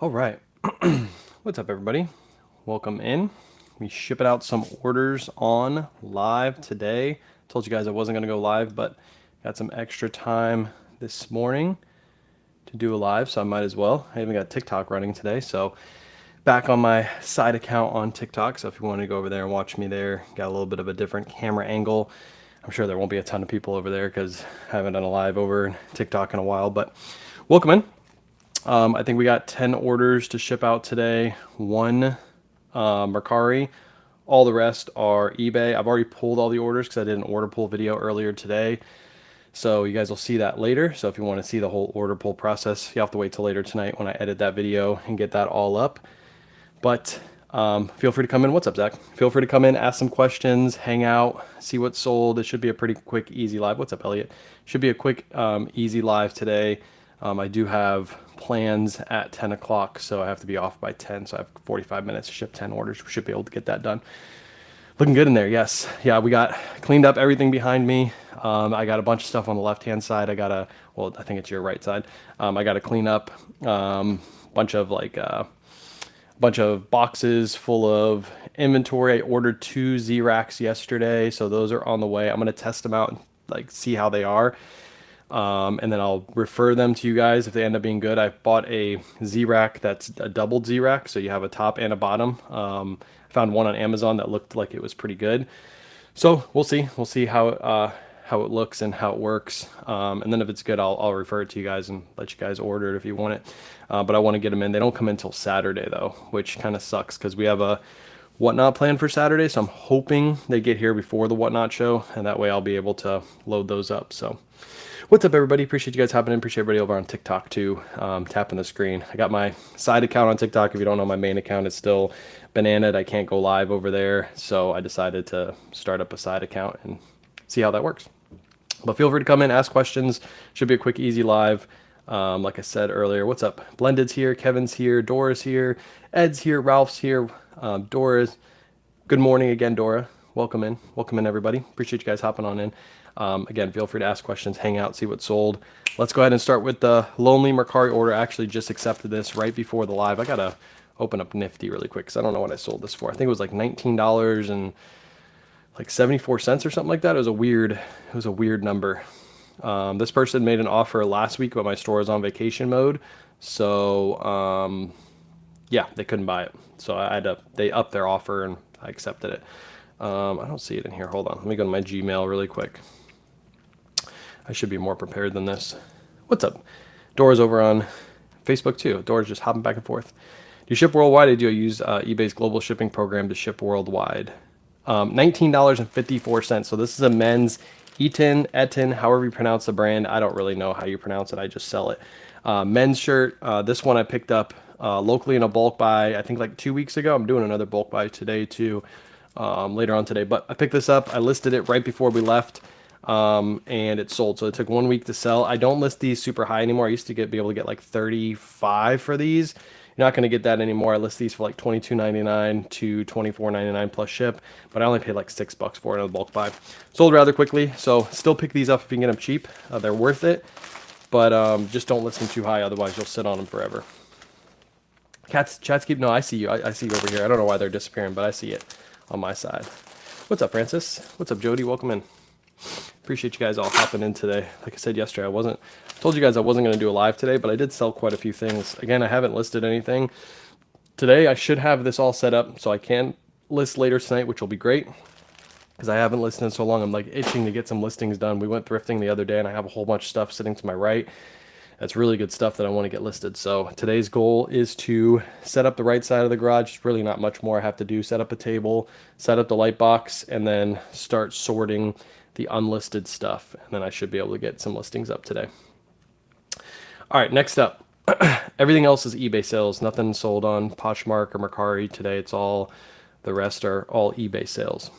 All right. What's up, everybody? Welcome in. We shipping out some orders on live today. Told you guys I wasn't going to go live, but got some extra time this morning to do a live, so I might as well. I even got TikTok running today, so back on my side account on TikTok. So if you want to go over there and watch me there, got a little bit of a different camera angle. I'm sure there won't be a ton of people over there because I haven't done a live over TikTok in a while, but welcome in. I think we got 10 orders to ship out today. One Mercari. All the rest are eBay. I've already pulled all the orders because I did an order pull video earlier today. So you guys will see that later. So if you want to see the whole order pull process, you have to wait till later tonight when I edit that video and get that all up. But feel free to come in. What's up, Zach? Feel free to come in, ask some questions, hang out, see what's sold. It should be a pretty quick, easy live. What's up, Elliot? Should be a quick, easy live today. I do have plans at 10 o'clock, so I have to be off by 10. So I have 45 minutes to ship 10 orders. We should be able to get that done. Looking good in there, yes. Yeah, we got cleaned up everything behind me. I got a bunch of stuff on the left-hand side. Well, I think it's your right side. I got to clean up bunch of boxes full of inventory. I ordered 2 Z-Racks yesterday, so those are on the way. I'm going to test them out and see how they are. And then I'll refer them to you guys if they end up being good. I bought a Z-Rack that's a doubled Z-Rack, so you have a top and a bottom. I found one on Amazon that looked like it was pretty good. So we'll see. We'll see how it looks and how it works. And then if it's good, I'll refer it to you guys and let you guys order it if you want it. But I want to get them in. They don't come in until Saturday though, which kind of sucks because we have a Whatnot planned for Saturday. So I'm hoping they get here before the Whatnot show, and that way I'll be able to load those up. So what's up, everybody? Appreciate you guys hopping in. Appreciate everybody over on TikTok too, tapping the screen. I got my side account on TikTok. If you don't know, my main account is still bananaed. I can't go live over there, so I decided to start up a side account and see how that works. But feel free to come in, ask questions. Should be a quick, easy live. Like I said earlier, what's up? Blended's here, Kevin's here, Dora's here, Ed's here, Ralph's here, Dora's. Good morning again, Dora. Welcome in, everybody. Appreciate you guys hopping on in. Again, feel free to ask questions, hang out, see what's sold. Let's go ahead and start with the Lonely Mercari order. I actually just accepted this right before the live. I gotta open up Nifty really quick because I don't know what I sold this for. I think it was like $19 and like 74 cents or something like that. It was a weird number. This person made an offer last week, but my store is on vacation mode. So, yeah, they couldn't buy it. So they upped their offer and I accepted it. I don't see it in here. Hold on. Let me go to my Gmail really quick. I should be more prepared than this. What's up? Dora's over on Facebook too. Dora's just hopping back and forth. Do you ship worldwide? I do. I use eBay's global shipping program to ship worldwide. $19.54. So this is a men's Eton, however you pronounce the brand. I don't really know how you pronounce it. I just sell it. Men's shirt. This one I picked up locally in a bulk buy, I think like 2 weeks ago. I'm doing another bulk buy today too, later on today. But I picked this up. I listed it right before we left, and it sold. So it took 1 week to sell. I don't list these super high anymore. I used to be able to get like 35 for these. You're not going to get that anymore. I list these for like $22.99 to $24.99 plus ship, but I only paid like $6 for it in a bulk buy. Sold rather quickly, so still pick these up if you can get them cheap. They're worth it, but just don't list them too high, otherwise you'll sit on them forever. Chats keep, no, I see you. I see you over here. I don't know why they're disappearing, but I see it on my side. What's up, Francis? What's up, Jody? Welcome in. Appreciate you guys all hopping in today. Like I said yesterday, I told you guys I wasn't going to do a live today, but I did sell quite a few things. Again, I haven't listed anything. Today, I should have this all set up so I can list later tonight, which will be great because I haven't listed in so long. I'm like itching to get some listings done. We went thrifting the other day and I have a whole bunch of stuff sitting to my right. That's really good stuff that I want to get listed. So today's goal is to set up the right side of the garage. It's really not much more I have to do. Set up a table, set up the light box, and then start sorting the unlisted stuff. And then I should be able to get some listings up today. All right, next up. Everything else is eBay sales. Nothing sold on Poshmark or Mercari today. The rest are all eBay sales.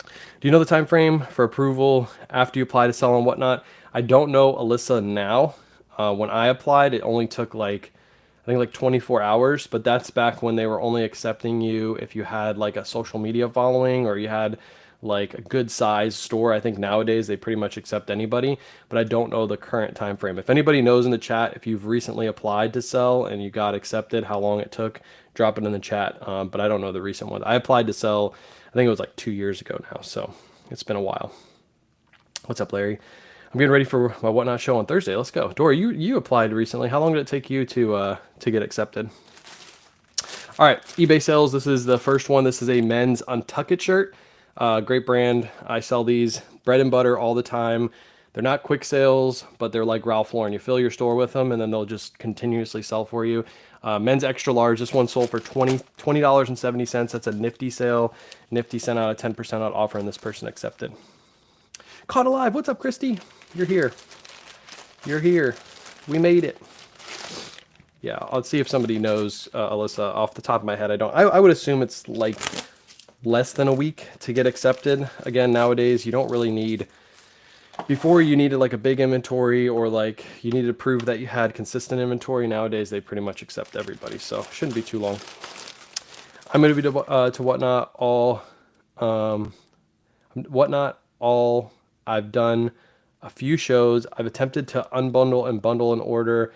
Do you know the time frame for approval after you apply to sell and whatnot? I don't know, Alyssa, now. When I applied, it only took I think like 24 hours, but that's back when they were only accepting you if you had like a social media following or you had like a good size store. I think nowadays they pretty much accept anybody, but I don't know the current time frame. If anybody knows in the chat, if you've recently applied to sell and you got accepted, how long it took, drop it in the chat. But I don't know the recent one. I applied to sell, I think it was like 2 years ago now, so it's been a while. What's up, Larry? I'm getting ready for my Whatnot show on Thursday. Let's go. Dory, you applied recently. How long did it take you to get accepted? All right, eBay sales. This is the first one. This is a men's Untuckit shirt. Great brand. I sell these bread and butter all the time. They're not quick sales, but they're like Ralph Lauren. You fill your store with them, and then they'll just continuously sell for you. Men's extra large. This one sold for $20.70. That's a Nifty sale. Nifty sent out a 10% out offer, and this person accepted. Caught alive. What's up, Christy? You're here. You're here. We made it. Yeah, I'll see if somebody knows, Alyssa, off the top of my head. I would assume it's like less than a week to get accepted. Again, nowadays, you don't really need, before you needed like a big inventory or like you needed to prove that you had consistent inventory. Nowadays, they pretty much accept everybody, so shouldn't be too long. I'm going to be to Whatnot all, I've done a few shows. I've attempted to unbundle and bundle an order.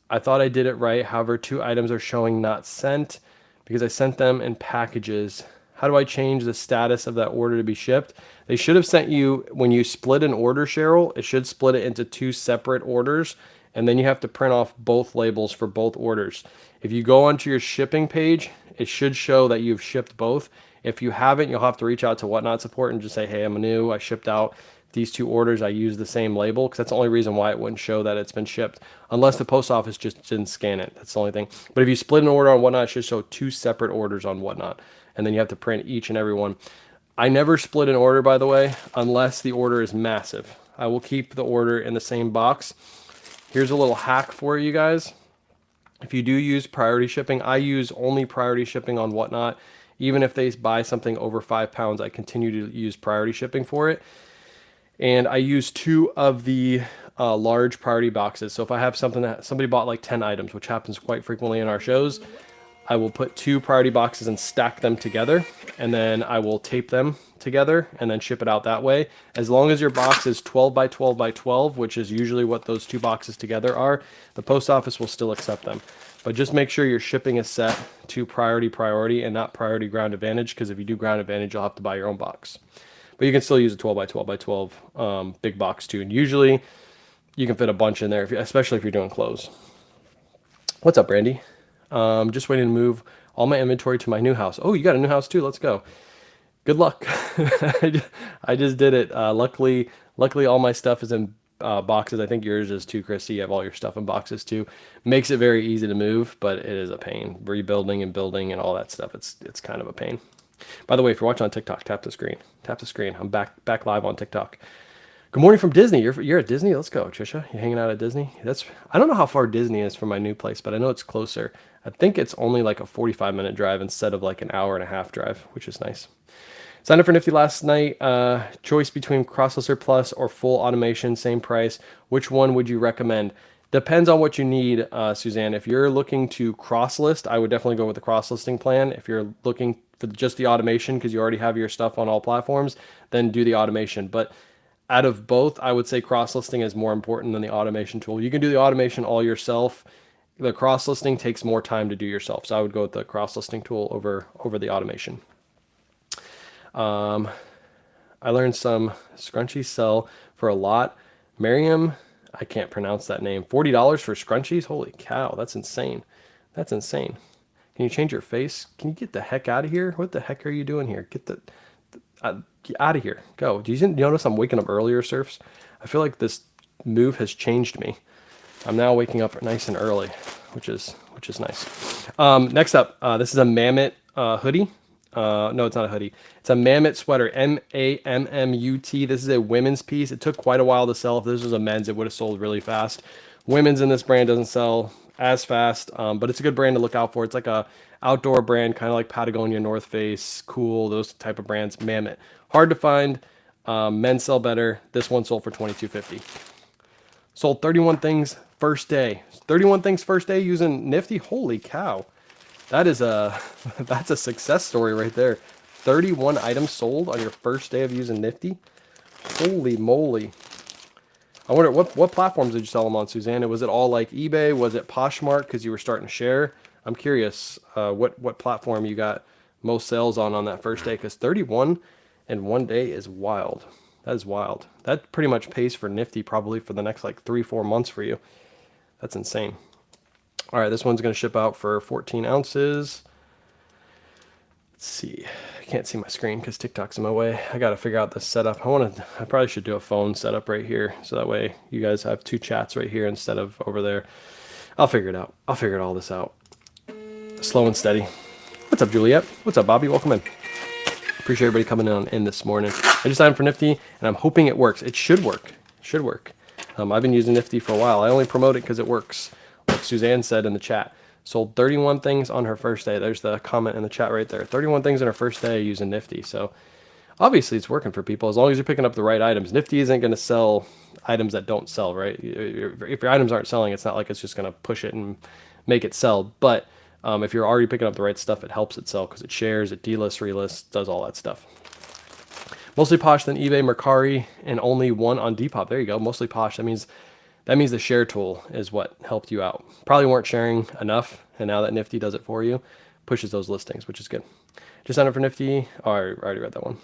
I thought I did it right. However, 2 items are showing not sent because I sent them in packages. How do I change the status of that order to be shipped? They should have sent you, when you split an order, Cheryl, it should split it into 2 separate orders, and then you have to print off both labels for both orders. If you go onto your shipping page, it should show that you've shipped both. If you haven't, you'll have to reach out to Whatnot support and just say, hey, I'm new. I shipped out these 2 orders. I use the same label, because that's the only reason why it wouldn't show that it's been shipped, unless the post office just didn't scan it. That's the only thing. But if you split an order on Whatnot, it should show 2 separate orders on Whatnot, and then you have to print each and every one. I never split an order, by the way, unless the order is massive. I will keep the order in the same box. Here's a little hack for you guys. If you do use priority shipping, I use only priority shipping on Whatnot. Even if they buy something over 5 pounds, I continue to use priority shipping for it. And I use 2 of the large priority boxes. So if I have something that somebody bought like 10 items, which happens quite frequently in our shows, I will put 2 priority boxes and stack them together. And then I will tape them together and then ship it out that way. As long as your box is 12 by 12 by 12, which is usually what those 2 boxes together are, the post office will still accept them. But just make sure your shipping is set to priority and not priority ground advantage, because if you do ground advantage, you'll have to buy your own box. But you can still use a 12 by 12 by 12 big box too. And usually you can fit a bunch in there, especially if you're doing clothes. What's up, Brandy? Just waiting to move all my inventory to my new house. Oh, you got a new house too. Let's go. Good luck. I just did it. Luckily all my stuff is in boxes. I think yours is too, Chrissy. You have all your stuff in boxes too. Makes it very easy to move, but it is a pain. Rebuilding and building and all that stuff. It's kind of a pain. By the way, if you're watching on TikTok, tap the screen. Tap the screen. I'm back live on TikTok. Good morning from Disney. You're at Disney? Let's go, Trisha. You hanging out at Disney? I don't know how far Disney is from my new place, but I know it's closer. I think it's only like a 45-minute drive instead of like an hour-and-a-half drive, which is nice. Signed up for Nifty last night. Choice between Crosslister Plus or full automation, same price. Which one would you recommend? Depends on what you need, Suzanne. If you're looking to cross-list, I would definitely go with the cross-listing plan. If you're looking for just the automation because you already have your stuff on all platforms, then do the automation. But out of both, I would say cross-listing is more important than the automation tool. You can do the automation all yourself. The cross-listing takes more time to do yourself. So I would go with the cross-listing tool over the automation. I learned some scrunchies sell for a lot. Miriam, I can't pronounce that name. $40 for scrunchies? Holy cow, that's insane. That's insane. Can you change your face? Can you get the heck out of here? What the heck are you doing here? Get out of here. Go. Do you notice I'm waking up earlier, Surfs? I feel like this move has changed me. I'm now waking up nice and early, which is nice. Next up, this is a Mammoth hoodie. No, it's not a hoodie. It's a Mammoth sweater, Mammut. This is a women's piece. It took quite a while to sell. If this was a men's, it would have sold really fast. Women's in this brand doesn't sell as fast, but it's a good brand to look out for. It's like a outdoor brand, kind of like Patagonia, North Face, Cool, those type of brands. Mammoth. Hard to find. Men sell better. This one sold for $22.50. Sold 31 things first day. 31 things first day using Nifty. Holy cow. That's a success story right there. 31 items sold on your first day of using Nifty. Holy moly. I wonder, what platforms did you sell them on, Susanna? Was it all like eBay? Was it Poshmark because you were starting to share? I'm curious what platform you got most sales on that first day, because 31 in one day is wild. That is wild. That pretty much pays for Nifty probably for the next like 3-4 months for you. That's insane. All right, this one's going to ship out for 14 ounces. Let's see. I can't see my screen because TikTok's in my way. I got to figure out this setup. I probably should do a phone setup right here, so that way you guys have 2 chats right here instead of over there. I'll figure it out. I'll figure all this out. Slow and steady. What's up, Juliet? What's up, Bobby? Welcome in. Appreciate everybody coming in this morning. I just signed for Nifty, and I'm hoping it works. It should work. It should work. I've been using Nifty for a while. I only promote it because it works. Like Suzanne said in the chat. Sold 31 things on her first day. There's the comment in the chat right there. 31 things on her first day using Nifty. So obviously it's working for people as long as you're picking up the right items. Nifty isn't going to sell items that don't sell, right? If your items aren't selling, it's not like it's just going to push it and make it sell. But if you're already picking up the right stuff, it helps it sell because it shares, it delists, relists, does all that stuff. Mostly Posh, then eBay, Mercari, and only one on Depop. There you go. Mostly Posh. That means the share tool is what helped you out. Probably weren't sharing enough, and now that Nifty does it for you, pushes those listings, which is good. Just signed up for Nifty. Oh, I already read that one.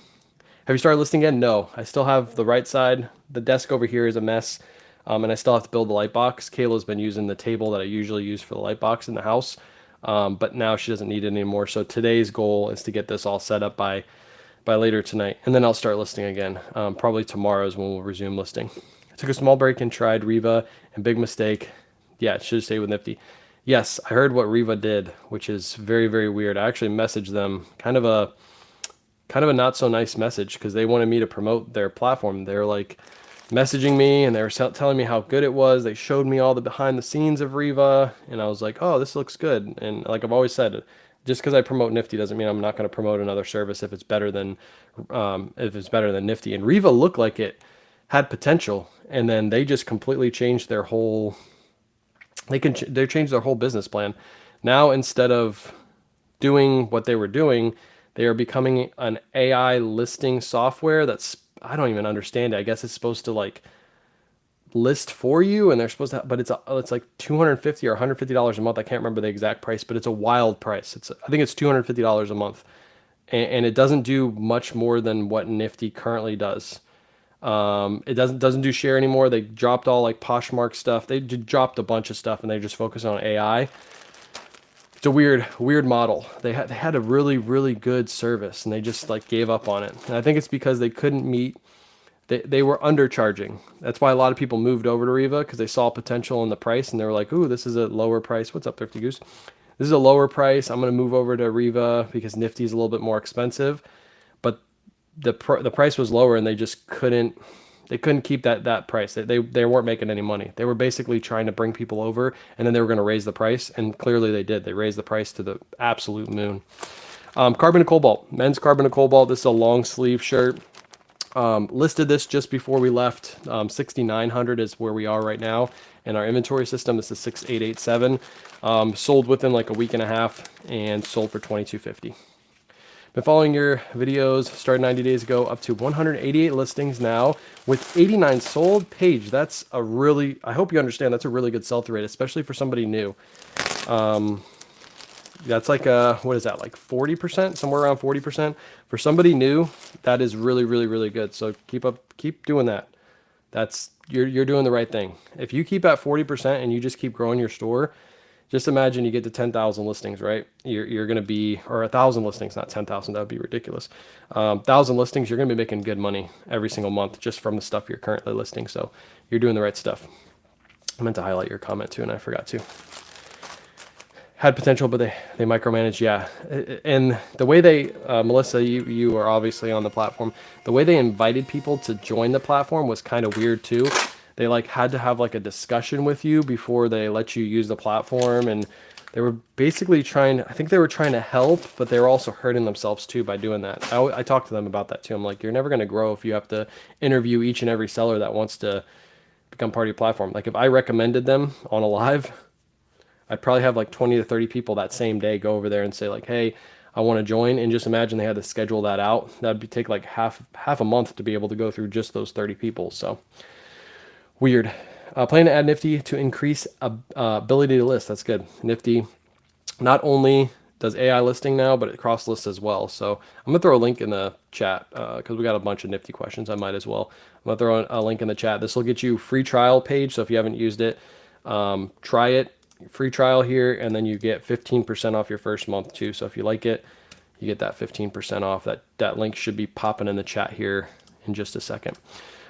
Have you started listing again? No. I still have the right side. The desk over here is a mess, and I still have to build the light box. Kayla's been using the table that I usually use for the light box in the house, but now she doesn't need it anymore. So today's goal is to get this all set up by later tonight, and then I'll start listing again. Probably tomorrow is when we'll resume listing. I took a small break and tried Riva, and big mistake. Yeah, it should stay with Nifty. Yes, I heard what Riva did, which is very, very weird. I actually messaged them, kind of a not so nice message, because they wanted me to promote their platform. They're like messaging me, and they were telling me how good it was. They showed me all the behind the scenes of Riva, and I was like, oh, this looks good. And like I've always said, just because I promote Nifty doesn't mean I'm not going to promote another service if it's better than Nifty. And Riva looked like it had potential, and then they just completely changed their whole. They changed their whole business plan. Now instead of doing what they were doing, they are becoming an AI listing software that's, I don't even understand it. I guess it's supposed to like list for you, and they're supposed to, but it's like $250 or $150 a month. I can't remember the exact price, but it's a wild price. I think it's $250 a month, and it doesn't do much more than what Nifty currently does. It doesn't do share anymore. They dropped all like Poshmark stuff. They dropped a bunch of stuff, and they just focus on AI. It's a weird model. They had a really, really good service, and they just like gave up on it. And I think it's because they couldn't meet. They were undercharging. That's why a lot of people moved over to Riva, because they saw potential in the price, and they were like, ooh, this is a lower price. What's up, Thrifty Goose? This is a lower price. I'm going to move over to Riva because Nifty is a little bit more expensive. But the price was lower, and they just couldn't keep that price. They weren't making any money. They were basically trying to bring people over, and then they were going to raise the price, and clearly they did. They raised the price to the absolute moon. Carbon and Cobalt. Men's Carbon and Cobalt. This is a long sleeve shirt. Listed this just before we left. 6,900 is where we are right now in our inventory system. This is 6,887. Sold within like a week and a half, and sold for $2,250. Been following your videos, started 90 days ago, up to 188 listings now with 89 sold. Paige, that's a really, I hope you understand, that's a really good sell-through rate, especially for somebody new. That's like what is that, like 40%, somewhere around 40% for somebody new. That is really, really, really good. So keep doing that. That's you're doing the right thing. If you keep at 40% and you just keep growing your store, just imagine you get to 10,000 listings, right? You're going to be, or 1,000 listings, not 10,000. That would be ridiculous. 1,000 listings, you're going to be making good money every single month just from the stuff you're currently listing. So you're doing the right stuff. I meant to highlight your comment too, and I forgot to. Had potential, but they micromanage. Yeah. And the way they, Melissa, you are obviously on the platform. The way they invited people to join the platform was kind of weird too. They like had to have like a discussion with you before they let you use the platform. And they were basically I think they were trying to help, but they were also hurting themselves too by doing that. I talked to them about that too. I'm like, you're never going to grow if you have to interview each and every seller that wants to become part of your platform. Like if I recommended them on a live, I'd probably have like 20 to 30 people that same day go over there and say like, hey, I want to join. And just imagine they had to schedule that out. That'd take like half a month to be able to go through just those 30 people. So weird. Plan to add Nifty to increase ability to list. That's good. Nifty not only does AI listing now, but it cross lists as well. So I'm gonna throw a link in the chat because we got a bunch of Nifty questions. I might as well. I'm gonna throw a link in the chat. This will get you free trial page. So if you haven't used it, try it. Free trial here, and then you get 15% off your first month too. So if you like it, you get that 15% off. That link should be popping in the chat here in just a second.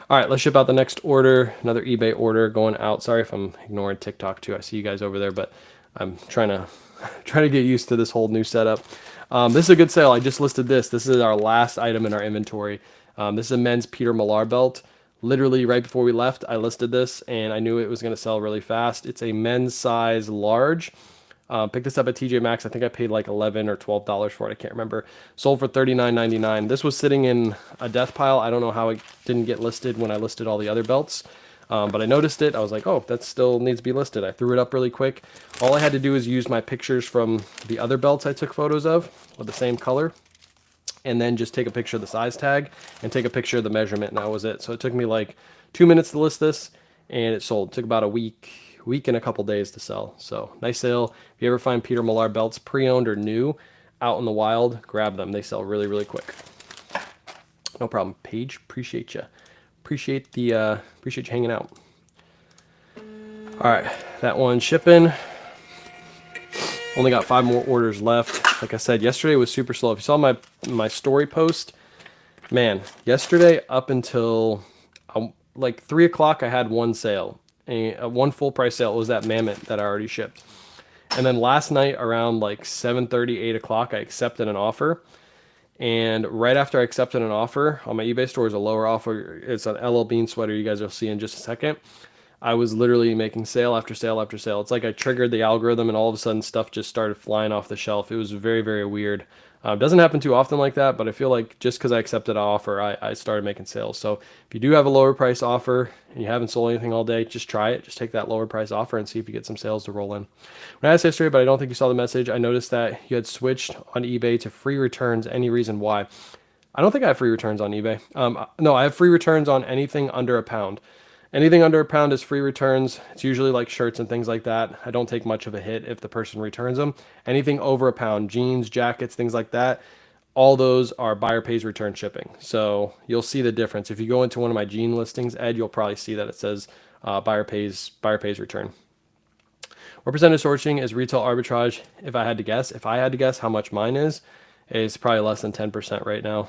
All right, let's ship out the next order. Another eBay order going out. Sorry if I'm ignoring TikTok too. I see you guys over there, but I'm trying to get used to this whole new setup. This is a good sale. I just listed this. This is our last item in our inventory. This is a men's Peter Millar belt. Literally right before we left, I listed this and I knew it was going to sell really fast. It's a men's size large. Picked this up at TJ Maxx. I think I paid like $11 or $12 for it. I can't remember. Sold for $39.99. This was sitting in a death pile. I don't know how it didn't get listed when I listed all the other belts. But I noticed it. I was like, oh, that still needs to be listed. I threw it up really quick. All I had to do is use my pictures from the other belts I took photos of with the same color, and then just take a picture of the size tag and take a picture of the measurement, and that was it. So it took me like 2 minutes to list this, and it sold. It took about a week and a couple days to sell. So nice sale. If you ever find Peter Millar belts pre-owned or new out in the wild, grab them. They sell really, really quick. No problem. Paige, appreciate you. Appreciate you hanging out. All right, that one's shipping. Only got 5 more orders left. Like I said, yesterday was super slow. If you saw my story post, man, yesterday up until like 3 o'clock, I had one sale. One full price sale. It was that Mammoth that I already shipped. And then last night around like 7:30, 8 o'clock, I accepted an offer. And right after I accepted an offer on my eBay store is a lower offer. It's an LL Bean sweater you guys will see in just a second. I was literally making sale after sale after sale. It's like I triggered the algorithm and all of a sudden stuff just started flying off the shelf. It was very, very weird. Doesn't happen too often like that, but I feel like just because I accepted an offer, I started making sales. So if you do have a lower price offer and you haven't sold anything all day, just try it. Just take that lower price offer and see if you get some sales to roll in. When I asked history, but I don't think you saw the message, I noticed that you had switched on eBay to free returns. Any reason why? I don't think I have free returns on eBay. No, I have free returns on anything under £1. Anything under £1 is free returns. It's usually like shirts and things like that. I don't take much of a hit if the person returns them. Anything over £1, jeans, jackets, things like that, all those are buyer pays return shipping. So you'll see the difference. If you go into one of my jean listings, Ed, you'll probably see that it says buyer pays return. What percentage sourcing is retail arbitrage? If I had to guess how much mine is, it's probably less than 10% right now.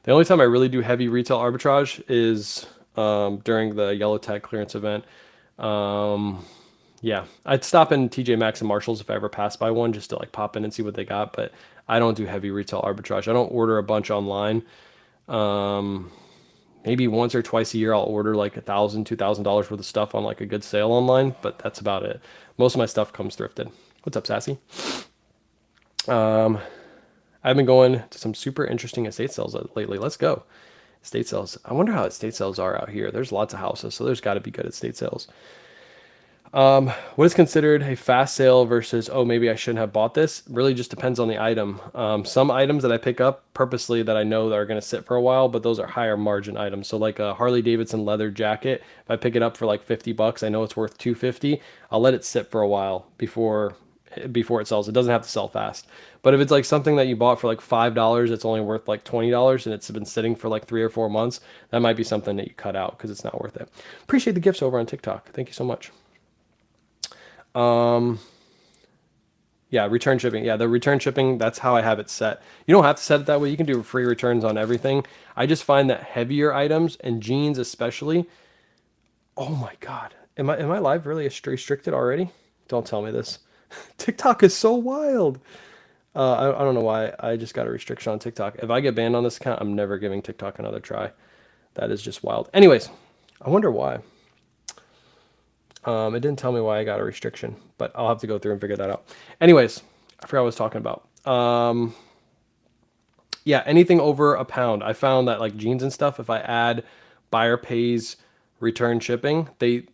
The only time I really do heavy retail arbitrage is during the yellow tag clearance event. Yeah, I'd stop in TJ Maxx and Marshalls if I ever pass by one just to like pop in and see what they got, but I don't do heavy retail arbitrage. I don't order a bunch online. Maybe once or twice a year I'll order like $1,000, $2,000 worth of stuff on like a good sale online, but that's about it. Most of my stuff comes thrifted. What's up, Sassy? I've been going to some super interesting estate sales lately. Let's go. Estate sales. I wonder how estate sales are out here. There's lots of houses, so there's got to be good estate sales. What is considered a fast sale versus, oh, maybe I shouldn't have bought this? Really just depends on the item. Some items that I pick up purposely that I know that are going to sit for a while, but those are higher margin items. So like a Harley Davidson leather jacket, if I pick it up for like $50, I know it's worth $250. I'll let it sit for a while before it sells. It doesn't have to sell fast. But if it's like something that you bought for like $5, it's only worth like $20 and it's been sitting for like 3 or 4 months, that might be something that you cut out because it's not worth it. Appreciate the gifts over on TikTok. Thank you so much. Yeah, return shipping. Yeah, the return shipping, that's how I have it set. You don't have to set it that way. You can do free returns on everything. I just find that heavier items and jeans especially. Oh my God. Am I live really restricted already? Don't tell me this. TikTok is so wild. I don't know why I just got a restriction on TikTok. If I get banned on this account, I'm never giving TikTok another try. That is just wild. Anyways, I wonder why. It didn't tell me why I got a restriction, but I'll have to go through and figure that out. Anyways, I forgot what I was talking about. Yeah, anything over £1. I found that like jeans and stuff, if I add buyer pays return shipping, they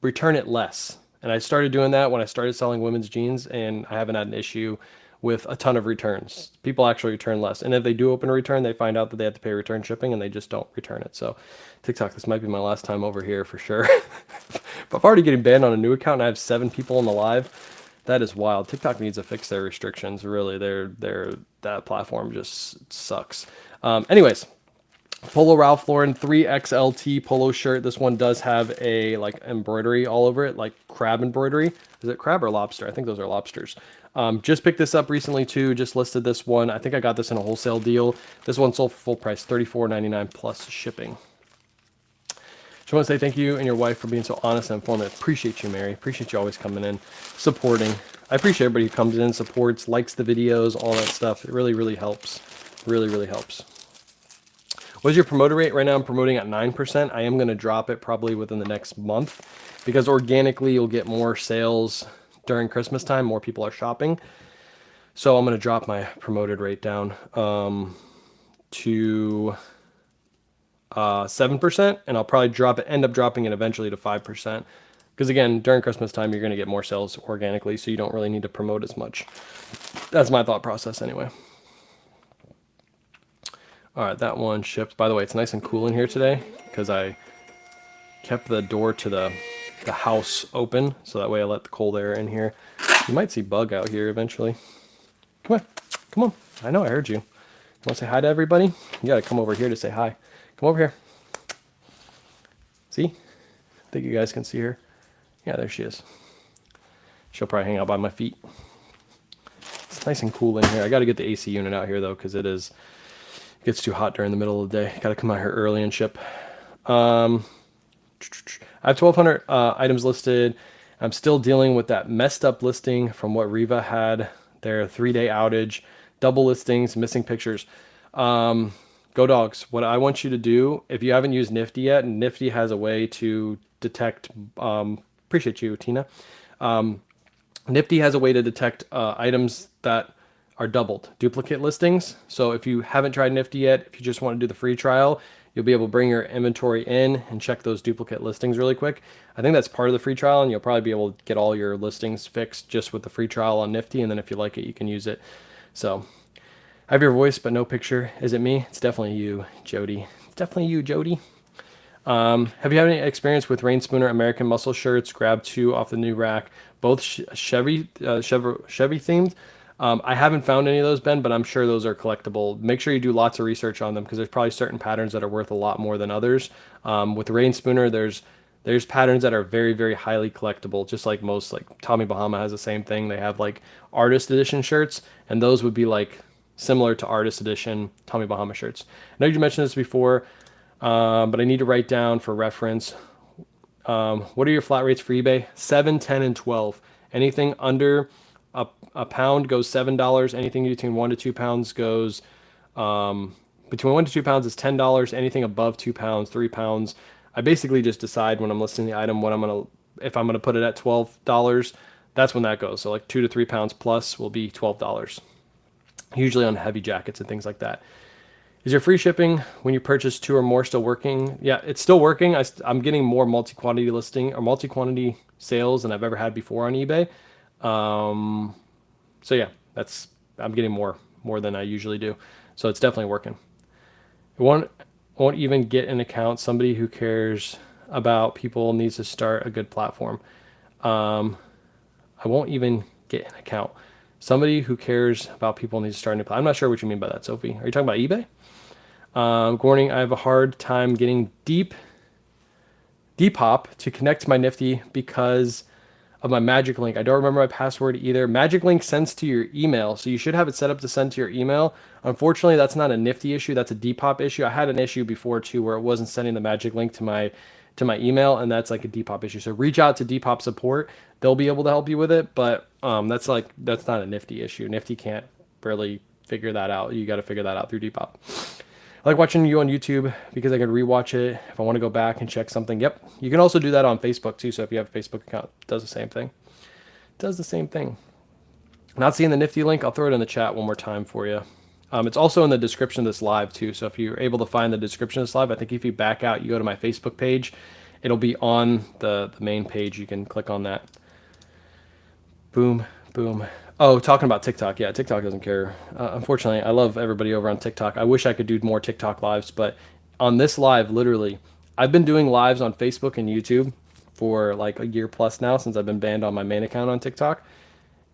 return it less. And I started doing that when I started selling women's jeans, and I haven't had an issue with a ton of returns. People actually return less. And if they do open a return, they find out that they have to pay return shipping and they just don't return it. So TikTok, this might be my last time over here for sure. But I'm already getting banned on a new account and I have 7 people in the live. That is wild. TikTok needs to fix their restrictions. Really, that platform just sucks. Anyways, Polo Ralph Lauren 3XLT polo shirt. This one does have a like embroidery all over it, like crab embroidery. Is it crab or lobster? I think those are lobsters. Just picked this up recently too. Just listed this one. I think I got this in a wholesale deal. This one sold for full price, $34.99 plus shipping. Just want to say thank you and your wife for being so honest and informative. Appreciate you, Mary. Appreciate you always coming in, supporting. I appreciate everybody who comes in, supports, likes the videos, all that stuff. It really, really helps. Really, really helps. What's your promoter rate? Right now I'm promoting at 9%. I am going to drop it probably within the next month because organically you'll get more sales during Christmas time. More people are shopping. So I'm going to drop my promoted rate down to 7%, and I'll probably end up dropping it eventually to 5%. Because again, during Christmas time, you're going to get more sales organically, so you don't really need to promote as much. That's my thought process anyway. All right, that one shipped. By the way, it's nice and cool in here today because I kept the door to the house open, so that way I let the cold air in here. You might see Bug out here eventually. Come on, come on. I know I heard you. You want to say hi to everybody? You got to come over here to say hi. Come over here. See? I think you guys can see her. Yeah, there she is. She'll probably hang out by my feet. It's nice and cool in here. I got to get the AC unit out here though, because it gets too hot during the middle of the day. Got to come out here early and ship. I have 1,200 items listed. I'm still dealing with that messed up listing from what Riva had. Their 3-day outage, double listings, missing pictures. Go Dogs. What I want you to do, if you haven't used Nifty yet, Nifty has a way to detect, appreciate you, Tina. Nifty has a way to detect items that are doubled, duplicate listings. So if you haven't tried Nifty yet, if you just want to do the free trial, you'll be able to bring your inventory in and check those duplicate listings really quick. I think that's part of the free trial, and you'll probably be able to get all your listings fixed just with the free trial on Nifty, and then if you like it, you can use it. So I have your voice, but no picture. Is it me? It's definitely you, Jody. It's definitely you, Jody. Have you had any experience with Rain Spooner American Muscle shirts? Grab 2 off the new rack, both Chevy themed. I haven't found any of those, Ben, but I'm sure those are collectible. Make sure you do lots of research on them because there's probably certain patterns that are worth a lot more than others. With the Rain Spooner, there's patterns that are very, very highly collectible, just like most, like Tommy Bahama has the same thing. They have like artist edition shirts, and those would be like similar to artist edition Tommy Bahama shirts. I know you mentioned this before, but I need to write down for reference. What are your flat rates for eBay? 7, 10, and 12. Anything under a pound goes $7. Anything between 1 to 2 pounds goes between 1 to 2 pounds is $10. Anything above 2 pounds, 3 pounds, I basically just decide when I'm listing the item what if I'm gonna put it at $12. That's when that goes. So like 2 to 3 pounds plus will be $12. Usually on heavy jackets and things like that. Is your free shipping when you purchase 2 or more still working? Yeah, it's still working. I'm getting more multi-quantity listing or multi-quantity sales than I've ever had before on eBay. So yeah, I'm getting more than I usually do. So it's definitely working. It won't even get an account. Somebody who cares about people needs to start a good platform. I won't even get an account. Somebody who cares about people needs to start a new platform. I'm not sure what you mean by that, Sophie. Are you talking about eBay? Good morning. I have a hard time getting Depop to connect to my Nifty because of my Magic Link. I don't remember my password either. Magic Link sends to your email, so you should have it set up to send to your email. Unfortunately, that's not a Nifty issue. That's a Depop issue. I had an issue before too where it wasn't sending the Magic Link to my email, and that's like a Depop issue. So reach out to Depop support. They'll be able to help you with it, but that's not a Nifty issue. Nifty can't really figure that out. You got to figure that out through Depop. I like watching you on YouTube because I can rewatch it if I want to go back and check something. Yep. You can also do that on Facebook too. So if you have a Facebook account, it does the same thing. Not seeing the Nifty link, I'll throw it in the chat one more time for you. It's also in the description of this live too. So if you're able to find the description of this live, I think if you back out, you go to my Facebook page, it'll be on the main page. You can click on that. Boom, Boom. Oh, talking about TikTok. Yeah, TikTok doesn't care. Unfortunately, I love everybody over on TikTok. I wish I could do more TikTok lives, but on this live, literally, I've been doing lives on Facebook and YouTube for like a year plus now since I've been banned on my main account on TikTok,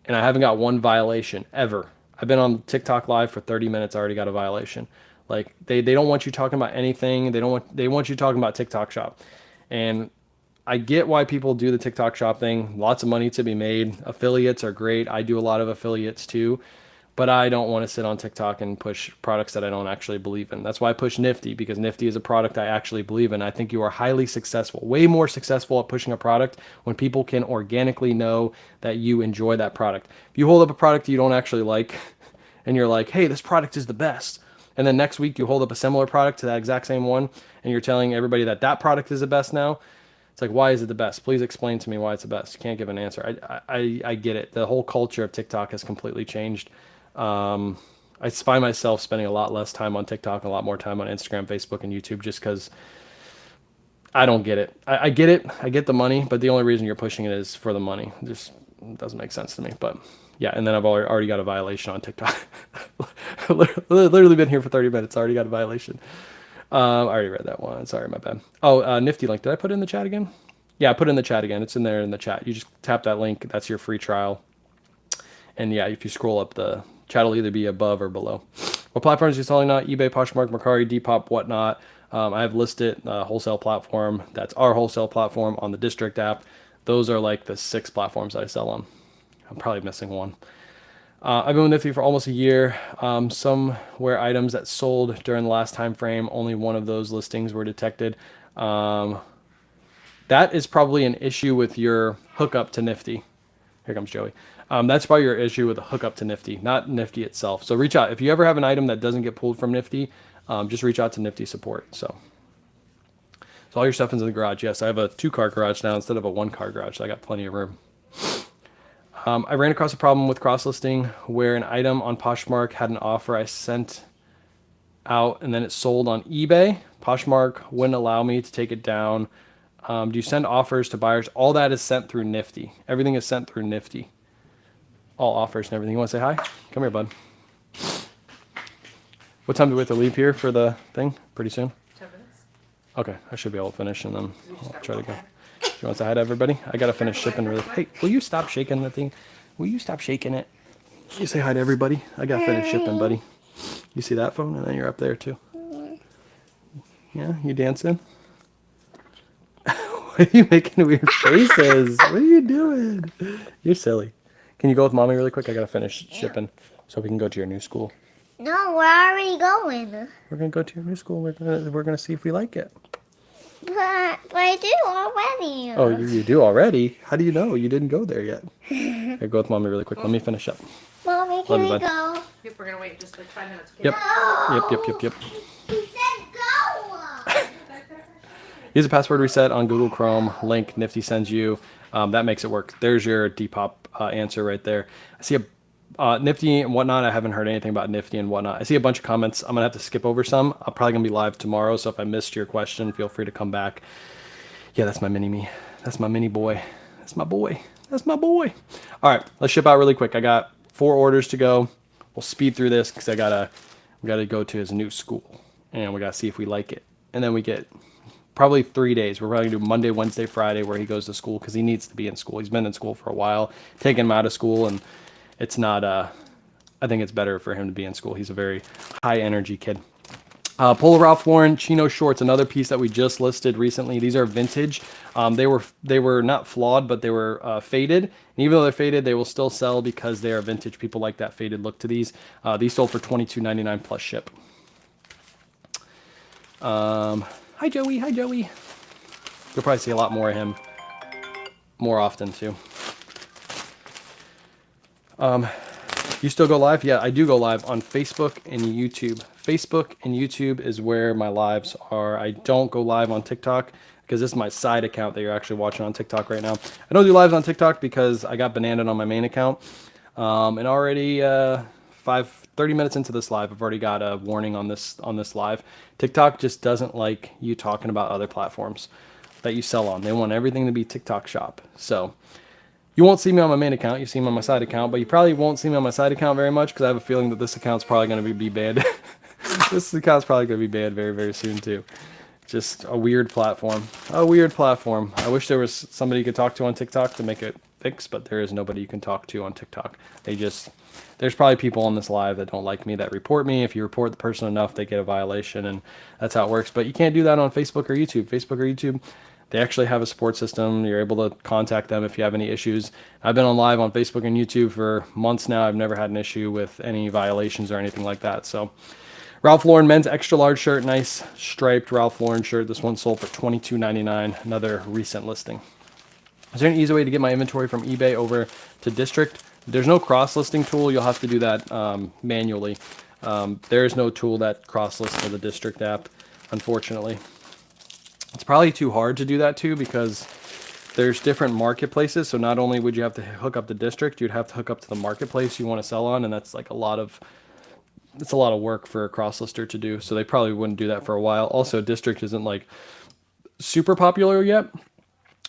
and I haven't got one violation ever. I've been on TikTok live for 30 minutes. I already got a violation. Like they don't want you talking about anything. They want you talking about TikTok Shop, and I get why people do the TikTok Shop thing. Lots of money to be made. Affiliates are great. I do a lot of affiliates too, but I don't want to sit on TikTok and push products that I don't actually believe in. That's why I push Nifty, because Nifty is a product I actually believe in. I think you are highly successful, way more successful at pushing a product when people can organically know that you enjoy that product. If you hold up a product you don't actually like and you're like, hey, this product is the best, and then next week you hold up a similar product to that exact same one and you're telling everybody that that product is the best now, it's like, why is it the best? Please explain to me why it's the best. You can't give an answer. I get it. The whole culture of TikTok has completely changed. I find myself spending a lot less time on TikTok, a lot more time on Instagram, Facebook, and YouTube, just because I don't get it. I get it. I get the money, but the only reason you're pushing it is for the money. It just doesn't make sense to me. But yeah, and then I've already got a violation on TikTok. Literally been here for 30 minutes. Already got a violation. I already read that one. Sorry, my bad. Oh, Nifty link. Did I put it in the chat again? Yeah, I put it in the chat again. It's in there in the chat. You just tap that link. That's your free trial. And yeah, if you scroll up, the chat will either be above or below. What platforms are you selling now? eBay, Poshmark, Mercari, Depop, whatnot. I have listed a wholesale platform. That's our wholesale platform on the District app. Those are like the 6 platforms I sell on. I'm probably missing one. I've been with Nifty for almost a year. Some were items that sold during the last time frame. Only one of those listings were detected. That is probably an issue with your hookup to Nifty. Here comes Joey. That's probably your issue with the hookup to Nifty, not Nifty itself. So reach out. If you ever have an item that doesn't get pulled from Nifty, just reach out to Nifty support. So all your stuff is in the garage. Yes, I have a 2-car garage now instead of a 1-car garage. So I got plenty of room. I ran across a problem with cross-listing where an item on Poshmark had an offer I sent out and then it sold on eBay. Poshmark wouldn't allow me to take it down. Do you send offers to buyers? All that is sent through Nifty. Everything is sent through Nifty. All offers and everything. You want to say hi? Come here, bud. What time do we have to leave here for the thing? Pretty soon? 10 minutes. Okay, I should be able to finish and then I'll try to go. You want to say hi to everybody? I got to finish shipping really. Hey, will you stop shaking the thing? Will you stop shaking it? You say hi to everybody? I got to finish shipping, buddy. You see that phone? And then you're up there too. Yeah, you dancing? What are you making weird faces? What are you doing? You're silly. Can you go with mommy really quick? I got to finish shipping so we can go to your new school. No, we're already going. We're going to go to your new school. We're gonna see if we like it. But I do already. Oh, you do already? How do you know? You didn't go there yet. Here, go with mommy really quick. Let me finish up. Mommy, can we bud. go? Yep, we're gonna wait just like 5 minutes. Okay? Yep. No. Yep. He said go. Use a password reset on Google Chrome. Link Nifty sends you. That makes it work. There's your Depop answer right there. I see a Nifty and whatnot. I haven't heard anything about Nifty and whatnot. I see a bunch of comments. I'm gonna have to skip over some. I'm probably gonna be live tomorrow, so if I missed your question, feel free to come back. Yeah, that's my mini me. That's my mini boy. That's my boy. That's my boy. All right, let's ship out really quick. I got 4 orders to go. We'll speed through this because we gotta go to his new school and we gotta see if we like it. And then we get probably 3 days. We're probably gonna do Monday, Wednesday, Friday where he goes to school because he needs to be in school. He's been in school for a while. Taking him out of school, and it's not. I think it's better for him to be in school. He's a very high energy kid. Polo Ralph Lauren chino shorts, another piece that we just listed recently. These are vintage. They were not flawed, but they were faded. And even though they're faded, they will still sell because they are vintage. People like that faded look to these. These sold for $22.99 plus ship. Hi Joey. Hi Joey. You'll probably see a lot more of him more often too. You still go live? Yeah, I do go live on Facebook and YouTube. Facebook and YouTube is where my lives are. I don't go live on TikTok because this is my side account that you're actually watching on TikTok right now. I don't do lives on TikTok because I got bananaed on my main account. And already 30 minutes into this live, I've already got a warning on this live. TikTok just doesn't like you talking about other platforms that you sell on. They want everything to be TikTok shop. So You won't see me on my main account. You see me on my side account, but you probably won't see me on my side account very much because I have a feeling that this account's probably going to be banned. This account's probably going to be banned very, very soon too. Just a weird platform. A weird platform. I wish there was somebody you could talk to on TikTok to make it fix, but there is nobody you can talk to on TikTok. There's probably people on this live that don't like me that report me. If you report the person enough, they get a violation, and that's how it works. But you can't do that on Facebook or YouTube. Facebook or YouTube, they actually have a support system. You're able to contact them if you have any issues. I've been on live on Facebook and YouTube for months now. I've never had an issue with any violations or anything like that. So Ralph Lauren men's extra large shirt, nice striped Ralph Lauren shirt. This one sold for $22.99, another recent listing. Is there an easy way to get my inventory from eBay over to District? There's no cross listing tool. You'll have to do that manually. There is no tool that cross lists to the District app, unfortunately. It's probably too hard to do that too because there's different marketplaces. So not only would you have to hook up the District, you'd have to hook up to the marketplace you want to sell on, and that's like it's a lot of work for a cross lister to do, so they probably wouldn't do that for a while. Also, District isn't like super popular yet.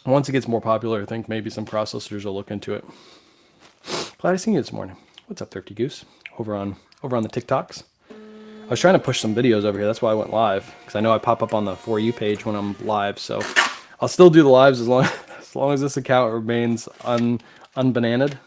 Once it gets more popular, I think maybe some cross listers will look into it. Glad I seen you this morning. What's up, Thrifty Goose? Over on the TikToks. I was trying to push some videos over here. That's why I went live, because I know I pop up on the For You page when I'm live. So I'll still do the lives as long as this account remains unbananaed.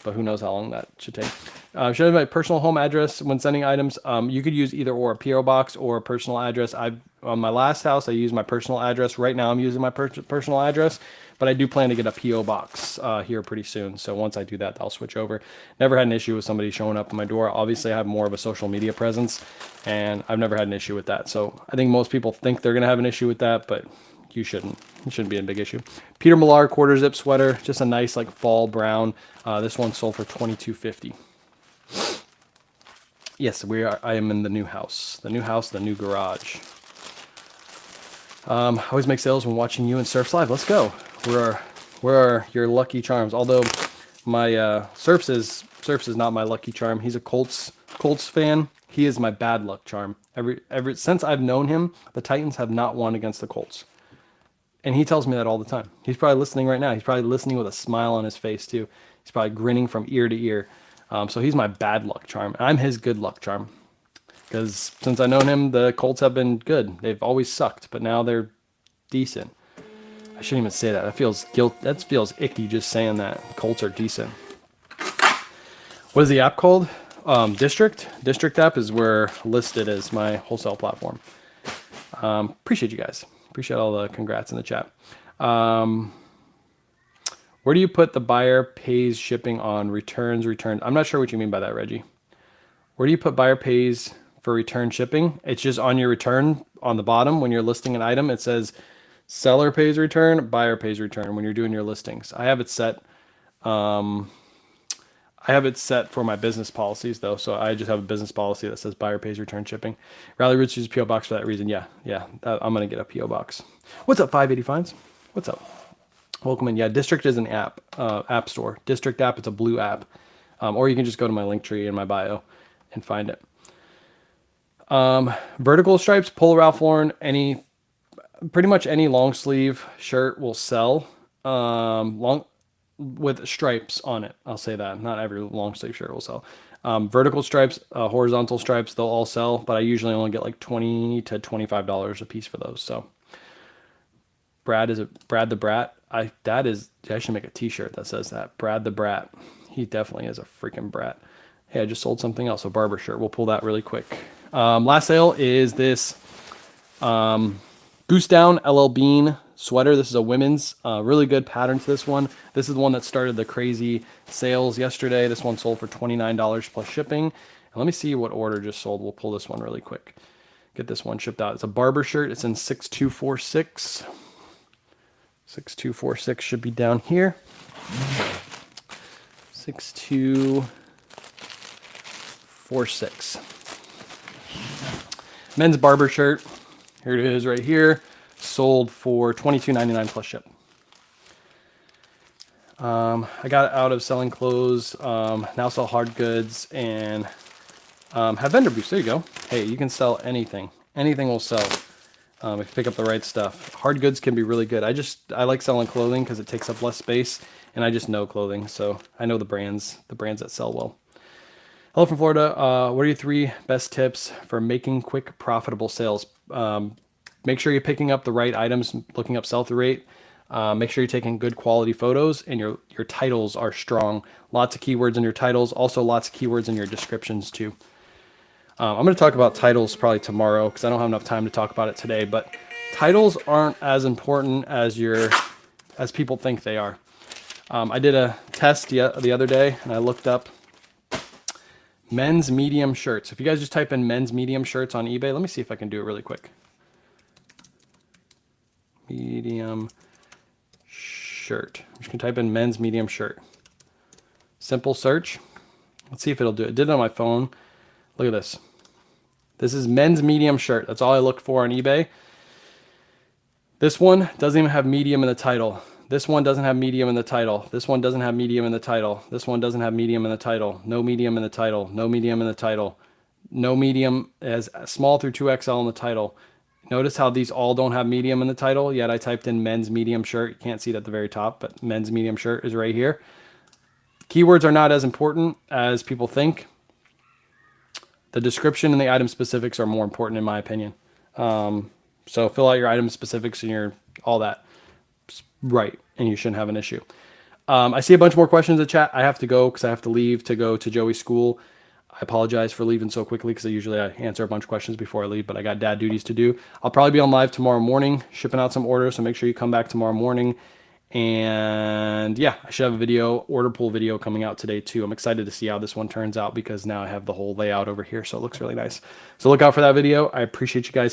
But who knows how long that should take. Should I have my personal home address when sending items? You could use either or, a PO box or a personal address. On my last house, I used my personal address. Right now, I'm using my personal address, but I do plan to get a PO box here pretty soon. So once I do that, I'll switch over. Never had an issue with somebody showing up at my door. Obviously, I have more of a social media presence, and I've never had an issue with that. So I think most people think they're gonna have an issue with that, but you shouldn't. It shouldn't be a big issue. Peter Millar quarter zip sweater, just a nice like fall brown. This one sold for $22.50. Yes, I am in the new house. The new garage. I always make sales when watching you and Surfs Live. Let's go. Where are your lucky charms? Although my Surfs is not my lucky charm. He's a Colts fan. He is my bad luck charm. Ever since I've known him, the Titans have not won against the Colts. And he tells me that all the time. He's probably listening right now. He's probably listening with a smile on his face too. He's probably grinning from ear to ear. So he's my bad luck charm. I'm his good luck charm. Because since I've known him, the Colts have been good. They've always sucked, but now they're decent. I shouldn't even say that. That feels icky just saying that. Colts are decent. What is the app called? District. District app is where listed as my wholesale platform. Appreciate you guys. Appreciate all the congrats in the chat. Where do you put the buyer pays shipping on returns? I'm not sure what you mean by that, Reggie. Where do you put buyer pays for return shipping? It's just on your return on the bottom. When you're listing an item, it says seller pays return, buyer pays return when you're doing your listings. I have it set for my business policies though. So I just have a business policy that says buyer pays return shipping. Rally Roots uses PO box for that reason. Yeah. I'm going to get a PO box. What's up, 580 Fines? What's up? Welcome in. Yeah, District is an app store. District app, it's a blue app. Or you can just go to my link tree in my bio and find it. Vertical stripes, pull Ralph Lauren, pretty much any long sleeve shirt will sell with stripes on it. I'll say that. Not every long sleeve shirt will sell. Vertical stripes, horizontal stripes, they'll all sell, but I usually only get like $20 to $25 a piece for those. So Brad the Brat. I should make a t-shirt that says that. Brad the Brat. He definitely is a freaking brat. Hey, I just sold something else, a barber shirt. We'll pull that really quick. Last sale is this Goose Down LL Bean sweater. This is a women's, really good pattern to this one. This is the one that started the crazy sales yesterday. This one sold for $29 plus shipping. And let me see what order just sold. We'll pull this one really quick. Get this one shipped out. It's a barber shirt. It's in 6246. 6246 should be down here. 6246. Men's barber shirt. Here it is right here. Sold for $22.99 plus ship. I got out of selling clothes. Now sell hard goods and have vendor booths. There you go. Hey, you can sell anything. Anything will sell. if you pick up the right stuff. Hard goods can be really good. I like selling clothing because it takes up less space, and I just know clothing, so I know the brands that sell well. Hello from Florida. What are your 3 best tips for making quick, profitable sales? Make sure you're picking up the right items, looking up sell-through rate. Make sure you're taking good quality photos, and your titles are strong. Lots of keywords in your titles. Also, lots of keywords in your descriptions too. I'm going to talk about titles probably tomorrow because I don't have enough time to talk about it today. But titles aren't as important as people think they are. I did a test the other day, and I looked up men's medium shirts. If you guys just type in men's medium shirts on eBay, let me see if I can do it really quick. Medium shirt. I'm just going to type in men's medium shirt. Simple search. Let's see if it'll do it. It did it on my phone. Look at this. This is men's medium shirt. That's all I look for on eBay. This one doesn't even have medium in the title. This one doesn't have medium in the title. This one doesn't have medium in the title. This one doesn't have medium in the title. No medium in the title. No medium in the title. No medium as small through 2XL in the title. Notice how these all don't have medium in the title, yet I typed in men's medium shirt. You can't see it at the very top, but men's medium shirt is right here. Keywords are not as important as people think. The description and the item specifics are more important in my opinion. So fill out your item specifics and your all that right, and you shouldn't have an issue. I see a bunch more questions in chat. I have to go because I have to leave to go to Joey's school. I apologize for leaving so quickly because I answer a bunch of questions before I leave, but I got dad duties to do. I'll probably be on live tomorrow morning, shipping out some orders, so make sure you come back tomorrow morning. And yeah, I should have a video, order pull video coming out today too. I'm excited to see how this one turns out because now I have the whole layout over here, so it looks really nice. So look out for that video. I appreciate you guys.